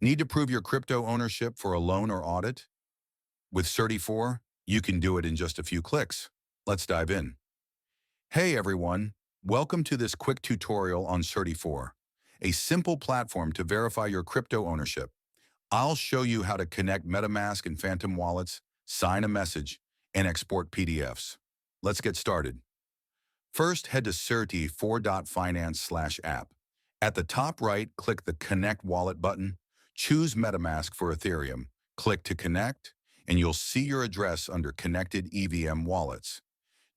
Need to prove your crypto ownership for a loan or audit? With Certi4, you can do it in just a few clicks. Let's dive in. Hey everyone, welcome to this quick tutorial on Certi4, a simple platform to verify your crypto ownership. I'll show you how to connect MetaMask and Phantom wallets, sign a message, and export PDFs. Let's get started. First, head to Certi4.finance/app. At the top right, click the Connect Wallet button. Choose MetaMask for Ethereum. Click to connect, and you'll see your address under Connected EVM Wallets.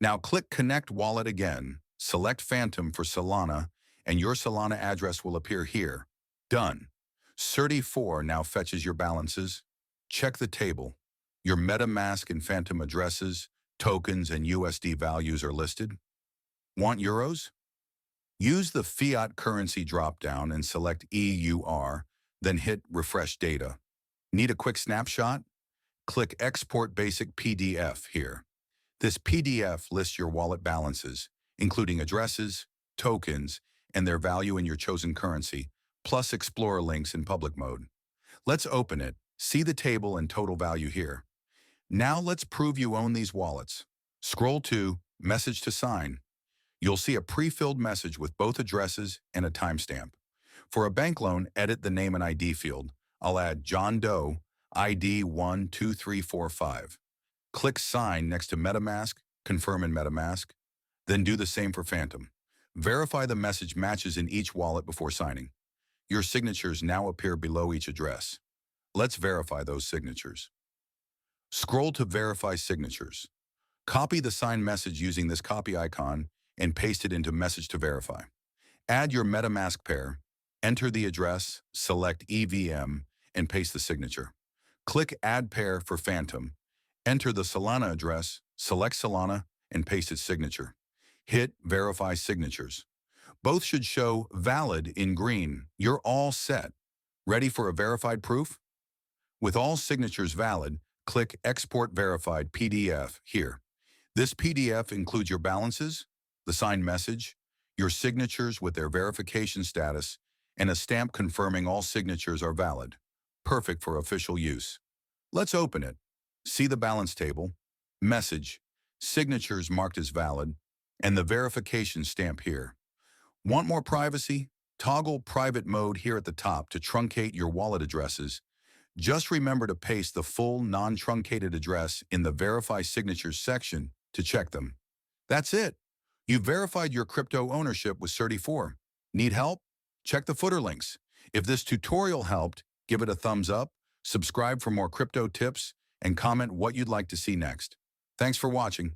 Now click Connect Wallet again, select Phantom for Solana, and your Solana address will appear here. Done. Certi4 now fetches your balances. Check the table. Your MetaMask and Phantom addresses, tokens, and USD values are listed. Want euros? Use the fiat currency dropdown and select EUR, then hit Refresh Data. Need a quick snapshot? Click Export Basic PDF here. This PDF lists your wallet balances, including addresses, tokens, and their value in your chosen currency, plus Explorer links in public mode. Let's open it. See the table and total value here. Now let's prove you own these wallets. Scroll to Message to Sign. You'll see a pre-filled message with both addresses and a timestamp. For a bank loan, edit the name and ID field. I'll add John Doe, ID 12345. Click Sign next to MetaMask, confirm in MetaMask. Then do the same for Phantom. Verify the message matches in each wallet before signing. Your signatures now appear below each address. Let's verify those signatures. Scroll to Verify Signatures. Copy the signed message using this copy icon and paste it into Message to Verify. Add your MetaMask pair, enter the address, select EVM, and paste the signature. Click Add Pair for Phantom. Enter the Solana address, select Solana, and paste its signature. Hit Verify Signatures. Both should show Valid in green. You're all set. Ready for a verified proof? With all signatures valid, click Export Verified PDF here. This PDF includes your balances, the signed message, your signatures with their verification status, and a stamp confirming all signatures are valid. Perfect for official use. Let's open it. See the balance table, message, signatures marked as valid, and the verification stamp here. Want more privacy? Toggle private mode here at the top to truncate your wallet addresses. Just remember to paste the full non-truncated address in the Verify Signatures section to check them. That's it. You've verified your crypto ownership with Certi4. Need help? Check the footer links. If this tutorial helped, give it a thumbs up, subscribe for more crypto tips, and comment what you'd like to see next. Thanks for watching.